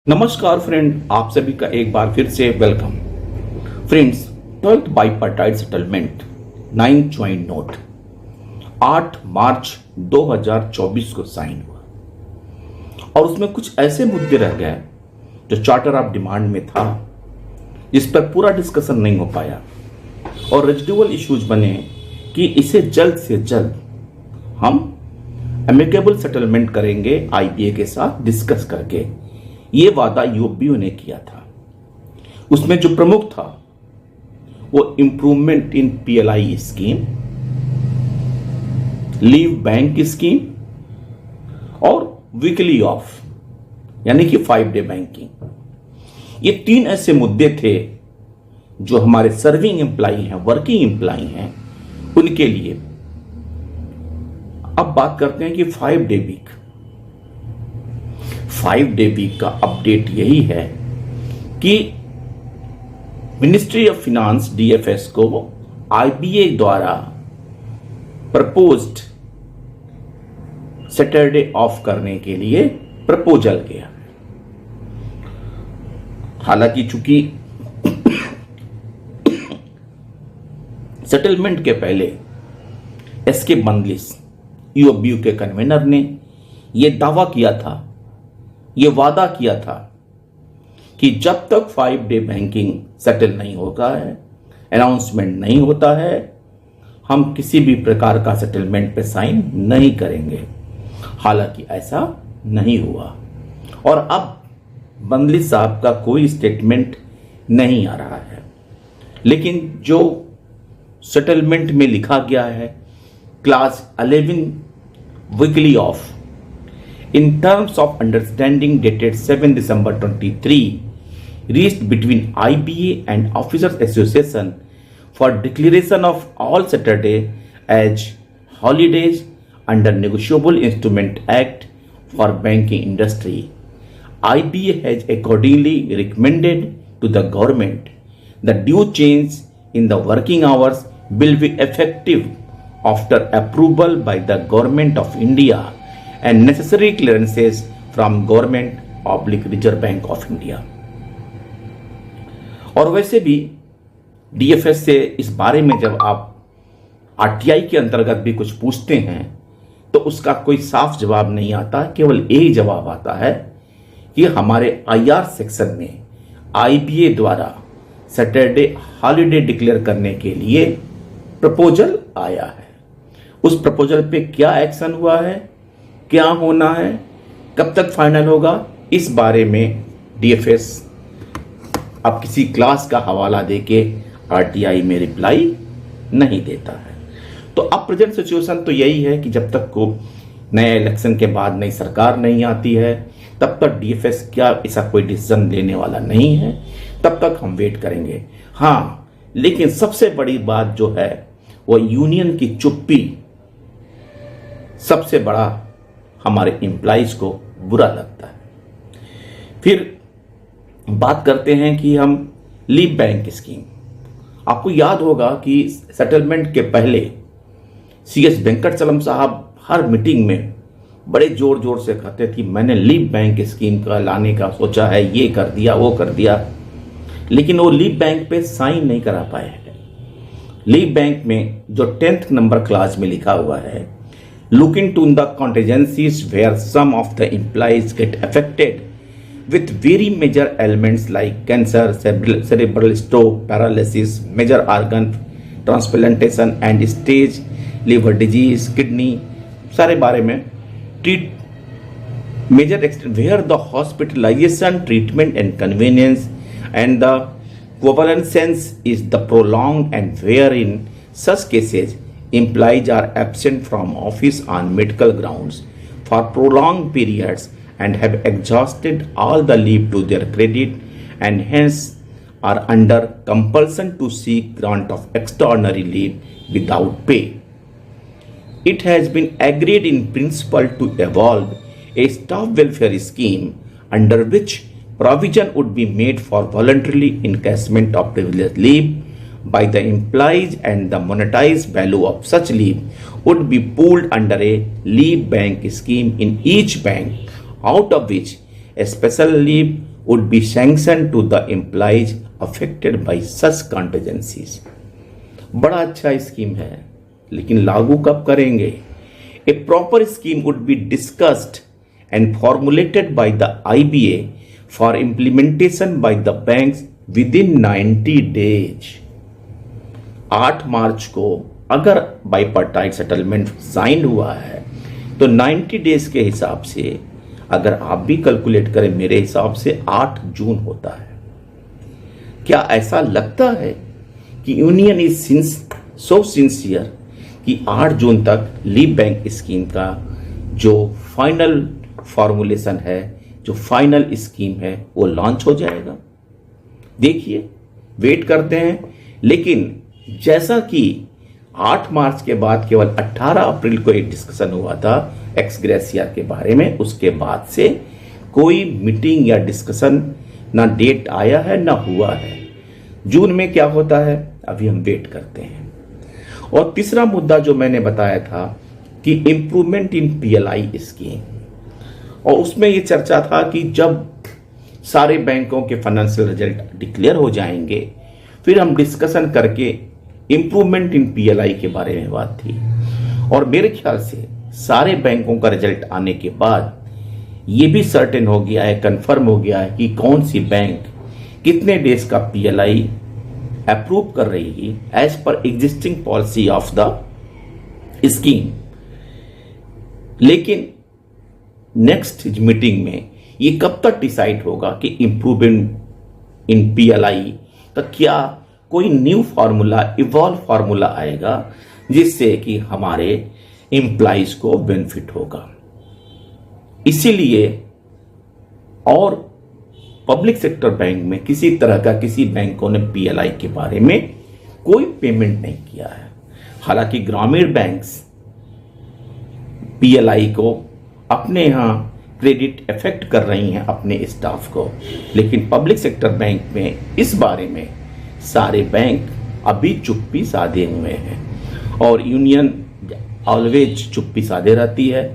नमस्कार फ्रेंड, आप सभी का एक बार फिर से welcome. Friends, 12th bipartite settlement 9 joint note 8 मार्च 2024 को साइन हुआ और उसमें कुछ ऐसे मुद्दे रह गए जो चार्टर ऑफ डिमांड में था, जिस पर पूरा डिस्कशन नहीं हो पाया और रेजिडुअल इश्यूज बने कि इसे जल्द से जल्द हम एमिकेबल सेटलमेंट करेंगे आईबीए के साथ डिस्कस करके। ये वादा यूओबीओ ने किया था। उसमें जो प्रमुख था वो improvement in PLI scheme, leave bank scheme और वीकली ऑफ यानी कि 5 डे बैंकिंग। ये 3 ऐसे मुद्दे थे जो हमारे सर्विंग एम्प्लॉई हैं, वर्किंग एम्प्लॉई हैं, उनके लिए। अब बात करते हैं कि 5 डे वीक। 5 डे वीक का अपडेट यही है कि मिनिस्ट्री ऑफ फिनांस डीएफएस को आईबीए द्वारा प्रपोज्ड सैटरडे ऑफ करने के लिए प्रपोजल गया। हालांकि चूंकि सेटलमेंट के पहले एसके बंदलिस यूओबीओ के कन्वीनर ने यह दावा किया था, ये वादा किया था कि जब तक 5 डे बैंकिंग सेटल नहीं होता है, अनाउंसमेंट नहीं होता है, हम किसी भी प्रकार का सेटलमेंट पे साइन नहीं करेंगे। हालांकि ऐसा नहीं हुआ और अब बंदली साहब का कोई स्टेटमेंट नहीं आ रहा है। लेकिन जो सेटलमेंट में लिखा गया है, class 11 weekly off in terms of understanding dated 7 December 23 reached between IBA and Officers Association for declaration of all Saturday as holidays under Negotiable Instrument Act for banking industry. IBA has accordingly recommended to the government that due change in the working hours will be effective after approval by the Government of India and necessary clearances from government Reserve Bank of India। और वैसे भी DFS से इस बारे में जब आप RTI के अंतर्गत भी कुछ पूछते हैं तो उसका कोई साफ जवाब नहीं आता, केवल एक ही जवाब आता है कि हमारे आईआर सेक्शन में आईबीए द्वारा सैटरडे हॉलिडे डिक्लेयर करने के लिए प्रपोजल आया है। उस प्रपोजल पे क्या एक्शन हुआ है, क्या होना है, कब तक फाइनल होगा, इस बारे में डीएफएस अब किसी क्लास का हवाला देके आरटीआई में रिप्लाई नहीं देता है। तो अब प्रेजेंट सिचुएशन तो यही है कि जब तक को नए इलेक्शन के बाद नई सरकार नहीं आती है तब तक डीएफएस क्या ऐसा कोई डिसीजन लेने वाला नहीं है, तब तक हम वेट करेंगे। हाँ, लेकिन सबसे बड़ी बात जो है वो यूनियन की चुप्पी सबसे बड़ा हमारे एम्प्लॉइज को बुरा लगता है। फिर बात करते हैं कि हम लीव बैंक स्कीम। आपको याद होगा कि सेटलमेंट के पहले सीएस वेंकटचलम साहब हर मीटिंग में बड़े जोर जोर से कहते थे मैंने लीव बैंक स्कीम का लाने का सोचा है, ये कर दिया, वो कर दिया, लेकिन वो लीव बैंक पे साइन नहीं करा पाए हैं। लीव बैंक में जो 10th नंबर क्लास में लिखा हुआ है, looking to the contingencies where some of the employees get affected with very major ailments like cancer, cerebral stroke, paralysis, major organ transplantation and stage liver disease, kidney, सारे बारे में major extent where the hospitalization, treatment and convenience and the convalescence is the prolonged and wherein such cases employees are absent from office on medical grounds for prolonged periods and have exhausted all the leave to their credit and hence are under compulsion to seek grant of extraordinary leave without pay. It has been agreed in principle to evolve a staff welfare scheme under which provision would be made for voluntarily encashment of privileged leave by the employees and the monetized value of such leave would be pooled under a leave bank scheme in each bank, out of which a special leave would be sanctioned to the employees affected by such contingencies. बड़ा अच्छा scheme है, लेकिन लागू कब करेंगे? A proper scheme would be discussed and formulated by the IBA for implementation by the banks within 90 days. 8 मार्च को अगर bipartite settlement sign हुआ है तो 90 डेज के हिसाब से अगर आप भी कैलकुलेट करें, मेरे हिसाब से 8 जून होता है। क्या ऐसा लगता है कि यूनियन इज सो सिंसियर कि 8 जून तक लीव बैंक स्कीम का जो फाइनल फॉर्मुलेशन है, जो फाइनल स्कीम है, वो लॉन्च हो जाएगा? देखिए, वेट करते हैं। लेकिन जैसा कि 8 मार्च के बाद केवल 18 अप्रैल को एक डिस्कशन हुआ था एक्स ग्रेसिया के बारे में, उसके बाद से कोई मीटिंग या डिस्कशन ना डेट आया है ना हुआ है। जून में क्या होता है अभी हम वेट करते हैं। और तीसरा मुद्दा जो मैंने बताया था कि इंप्रूवमेंट इन पीएलआई स्कीम, और उसमें ये चर्चा था कि जब सारे बैंकों के फाइनेंशियल रिजल्ट डिक्लेयर हो जाएंगे फिर हम डिस्कशन करके इंप्रूवमेंट इन पीएलआई के बारे में बात थी। और मेरे ख्याल से सारे बैंकों का रिजल्ट आने के बाद ये भी सर्टेन हो गया है, कंफर्म हो गया है कि कौन सी बैंक कितने डेज का पीएलआई अप्रूव कर रही है as per existing policy of the scheme. लेकिन नेक्स्ट मीटिंग में ये कब तक डिसाइड होगा कि इंप्रूवमेंट इन पीएलआई का क्या कोई न्यू फार्मूला, इवॉल्व फार्मूला आएगा जिससे कि हमारे एम्प्लॉइज को बेनिफिट होगा। इसीलिए और पब्लिक सेक्टर बैंक में किसी तरह का किसी बैंकों ने पीएलआई के बारे में कोई पेमेंट नहीं किया है। हालांकि ग्रामीण बैंक्स पीएलआई को अपने यहां क्रेडिट इफेक्ट कर रही हैं अपने स्टाफ को, लेकिन पब्लिक सेक्टर बैंक में इस बारे में सारे बैंक अभी चुप्पी साधे हुए हैं। और यूनियन ऑलवेज चुप्पी साधे रहती है,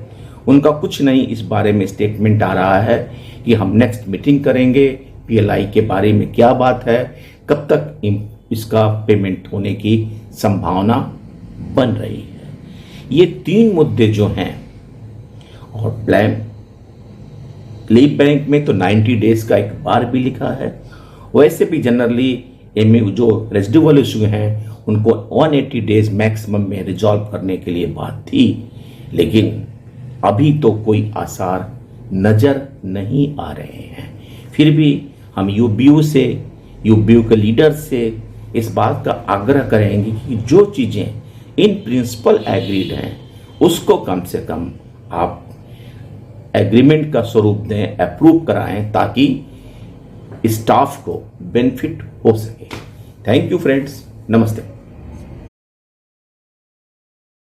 उनका कुछ नहीं इस बारे में स्टेटमेंट आ रहा है कि हम नेक्स्ट मीटिंग करेंगे, पीएलआई के बारे में क्या बात है, कब तक इसका पेमेंट होने की संभावना बन रही है। ये 3 मुद्दे जो हैं, और प्लान लीव बैंक में तो 90 डेज का एक बार भी लिखा है, वैसे भी जनरली जो रेजिडुअल इशू हैं उनको 180 डेज मैक्सिमम में रिजॉल्व करने के लिए बात थी। लेकिन अभी तो कोई आसार नजर नहीं आ रहे हैं। फिर भी हम यूबीयू के लीडर से इस बात का आग्रह करेंगे कि जो चीजें इन प्रिंसिपल एग्रीड हैं उसको कम से कम आप एग्रीमेंट का स्वरूप दें, अप्रूव कराएं, ताकि स्टाफ को बेनिफिट हो सके। थैंक यू फ्रेंड्स, नमस्ते।